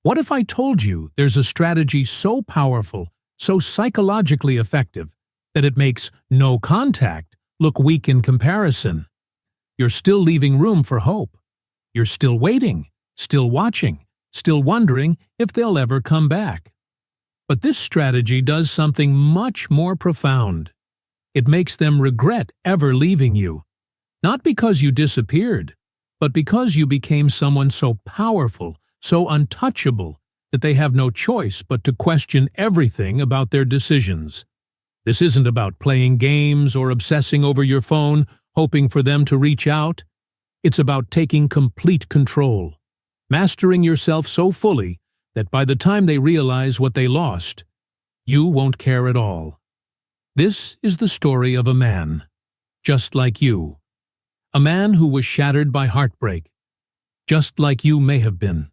What if I told you there's a strategy so powerful, so psychologically effective, that it makes no contact look weak in comparison? You're still leaving room for hope. You're still waiting, still watching, still wondering if they'll ever come back. But this strategy does something much more profound. It makes them regret ever leaving you, not because you disappeared, but because you became someone so powerful, so untouchable, that they have no choice but to question everything about their decisions. This isn't about playing games or obsessing over your phone, hoping for them to reach out. It's about taking complete control, mastering yourself so fully that by the time they realize what they lost, you won't care at all. This is the story of a man, just like you. A man who was shattered by heartbreak, just like you may have been.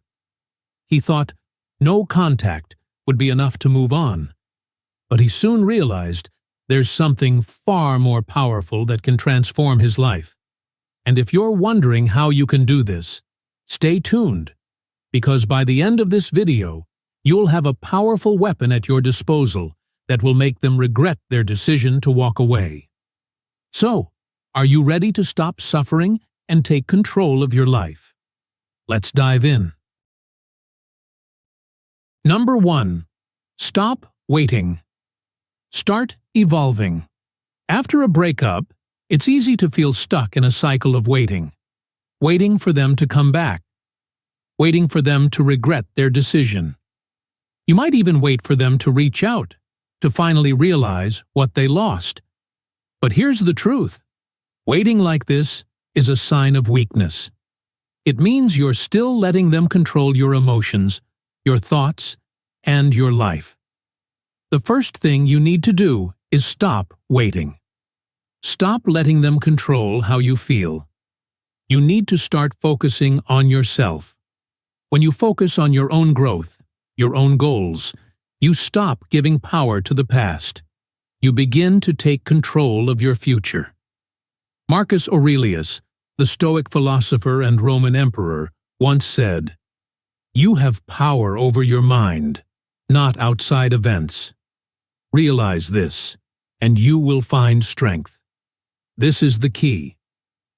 He thought no contact would be enough to move on, but he soon realized there's something far more powerful that can transform his life. And if you're wondering how you can do this, stay tuned, because by the end of this video, you'll have a powerful weapon at your disposal that will make them regret their decision to walk away. So, are you ready to stop suffering and take control of your life? Let's dive in. Number 1. Stop waiting. Start evolving. After a breakup, it's easy to feel stuck in a cycle of waiting. Waiting for them to come back. Waiting for them to regret their decision. You might even wait for them to reach out, to finally realize what they lost. But here's the truth. Waiting like this is a sign of weakness. It means you're still letting them control your emotions, your thoughts, and your life. The first thing you need to do is stop waiting. Stop letting them control how you feel. You need to start focusing on yourself. When you focus on your own growth, your own goals, you stop giving power to the past. You begin to take control of your future. Marcus Aurelius, the Stoic philosopher and Roman emperor, once said, "You have power over your mind, not outside events. Realize this, and you will find strength." This is the key.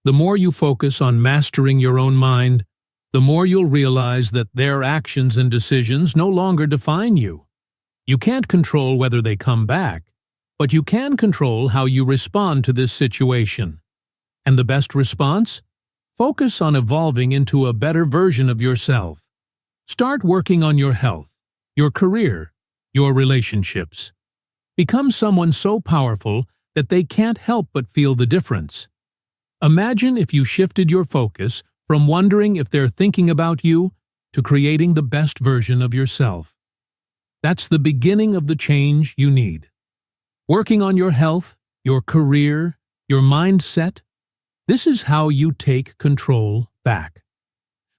The more you focus on mastering your own mind, the more you'll realize that their actions and decisions no longer define you. You can't control whether they come back, but you can control how you respond to this situation. And the best response? Focus on evolving into a better version of yourself. Start working on your health, your career, your relationships. Become someone so powerful that they can't help but feel the difference. Imagine if you shifted your focus from wondering if they're thinking about you to creating the best version of yourself. That's the beginning of the change you need. Working on your health, your career, your mindset, this is how you take control back.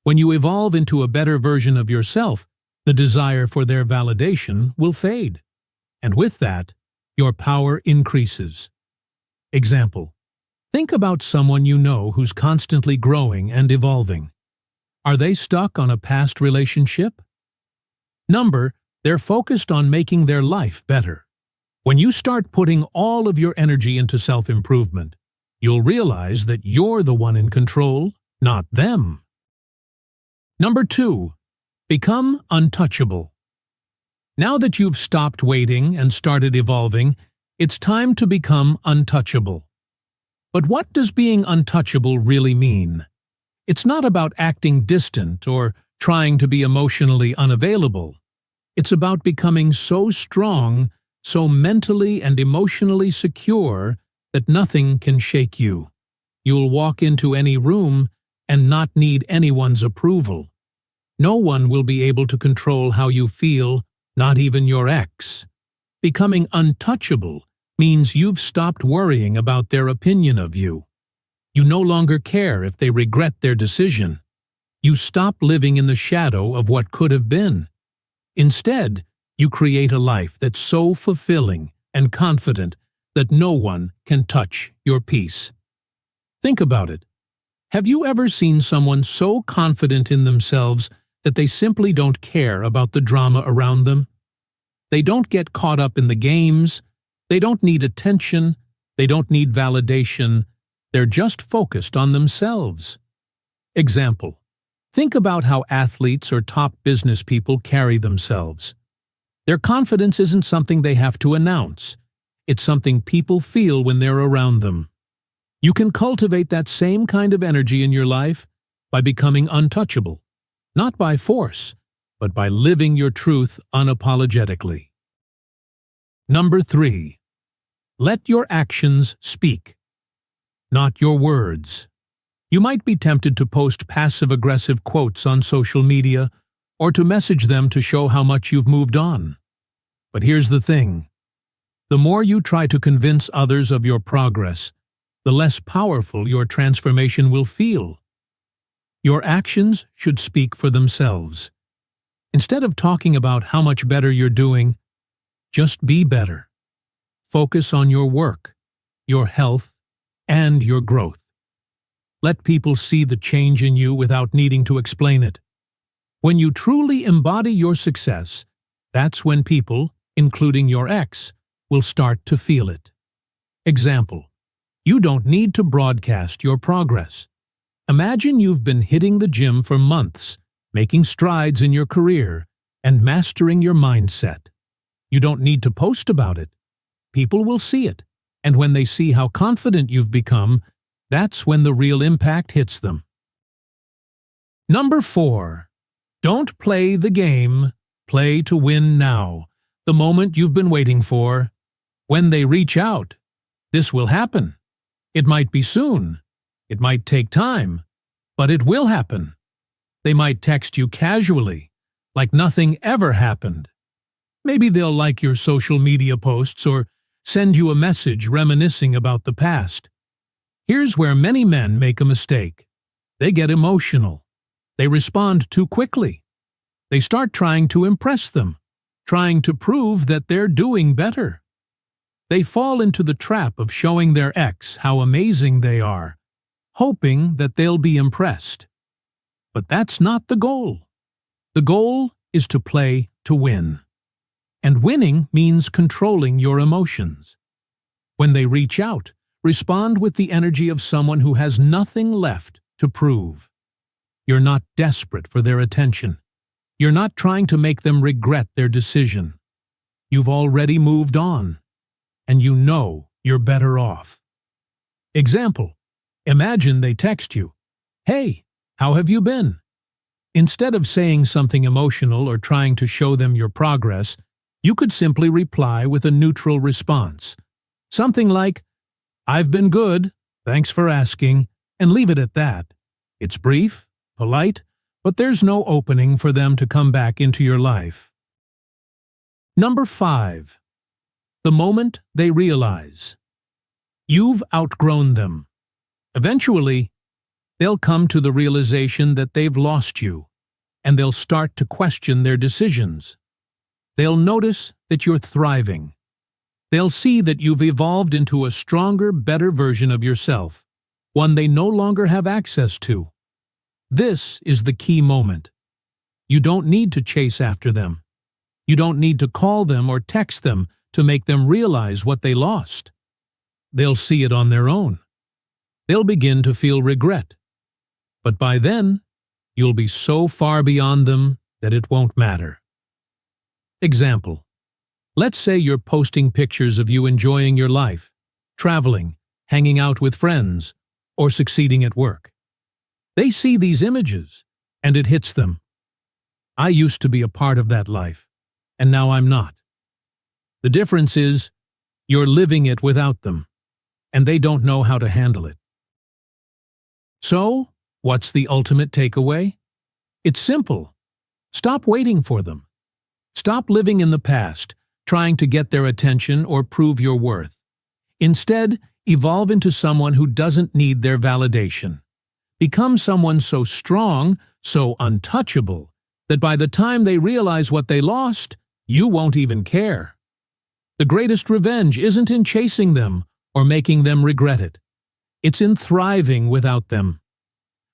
When you evolve into a better version of yourself, the desire for their validation will fade. And with that, your power increases. Example: think about someone you know who's constantly growing and evolving. Are they stuck on a past relationship? They're focused on making their life better. When you start putting all of your energy into self-improvement, you'll realize that you're the one in control, not them. Number 2, become untouchable. Now that you've stopped waiting and started evolving, it's time to become untouchable. But what does being untouchable really mean? It's not about acting distant or trying to be emotionally unavailable. It's about becoming so strong, so mentally and emotionally secure that nothing can shake you. You'll walk into any room and not need anyone's approval. No one will be able to control how you feel, not even your ex. Becoming untouchable means you've stopped worrying about their opinion of you. You no longer care if they regret their decision. You stop living in the shadow of what could have been. Instead, you create a life that's so fulfilling and confident that no one can touch your peace. Think about it. Have you ever seen someone so confident in themselves that they simply don't care about the drama around them. They don't get caught up in the games. They don't need attention. They don't need validation. They're just focused on themselves. Example: think about how athletes or top business people carry themselves. Their confidence isn't something they have to announce. It's something people feel when they're around them. You can cultivate that same kind of energy in your life by becoming untouchable, not by force, but by living your truth unapologetically. Number 3. Let your actions speak, not your words. You might be tempted to post passive-aggressive quotes on social media or to message them to show how much you've moved on. But here's the thing. The more you try to convince others of your progress, the less powerful your transformation will feel. Your actions should speak for themselves. Instead of talking about how much better you're doing, just be better. Focus on your work, your health, and your growth. Let people see the change in you without needing to explain it. When you truly embody your success, that's when people, including your ex, will start to feel it. Example: you don't need to broadcast your progress. Imagine you've been hitting the gym for months, making strides in your career, and mastering your mindset. You don't need to post about it. People will see it, and when they see how confident you've become, that's when the real impact hits them. Number 4. Don't play the game, play to win now, the moment you've been waiting for. When they reach out, this will happen. It might be soon. It might take time, but it will happen. They might text you casually, like nothing ever happened. Maybe they'll like your social media posts or send you a message reminiscing about the past. Here's where many men make a mistake. They get emotional. They respond too quickly. They start trying to impress them, trying to prove that they're doing better. They fall into the trap of showing their ex how amazing they are, hoping that they'll be impressed. But that's not the goal. The goal is to play to win. And winning means controlling your emotions. When they reach out, respond with the energy of someone who has nothing left to prove. You're not desperate for their attention. You're not trying to make them regret their decision. You've already moved on, and you know you're better off. Example: imagine they text you, "Hey, how have you been?" Instead of saying something emotional or trying to show them your progress, you could simply reply with a neutral response. Something like, "I've been good, thanks for asking," and leave it at that. It's brief, polite, but there's no opening for them to come back into your life. Number 5. The moment they realize. You've outgrown them. Eventually, they'll come to the realization that they've lost you, and they'll start to question their decisions. They'll notice that you're thriving. They'll see that you've evolved into a stronger, better version of yourself, one they no longer have access to. This is the key moment. You don't need to chase after them. You don't need to call them or text them to make them realize what they lost. They'll see it on their own. They'll begin to feel regret. But by then, you'll be so far beyond them that it won't matter. Example: let's say you're posting pictures of you enjoying your life, traveling, hanging out with friends, or succeeding at work. They see these images, and it hits them. I used to be a part of that life, and now I'm not. The difference is, you're living it without them, and they don't know how to handle it. So, what's the ultimate takeaway? It's simple. Stop waiting for them. Stop living in the past, trying to get their attention or prove your worth. Instead, evolve into someone who doesn't need their validation. Become someone so strong, so untouchable, that by the time they realize what they lost, you won't even care. The greatest revenge isn't in chasing them or making them regret it. It's in thriving without them.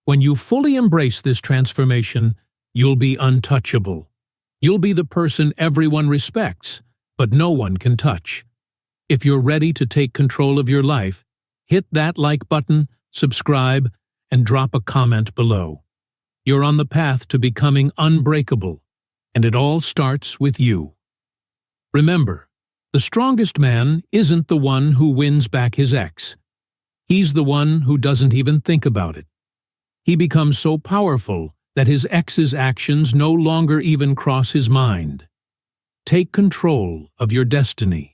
When you fully embrace this transformation, you'll be untouchable. You'll be the person everyone respects, but no one can touch. If you're ready to take control of your life, hit that like button, subscribe, and drop a comment below. You're on the path to becoming unbreakable, and it all starts with you. Remember, the strongest man isn't the one who wins back his ex. He's the one who doesn't even think about it. He becomes so powerful that his ex's actions no longer even cross his mind. Take control of your destiny.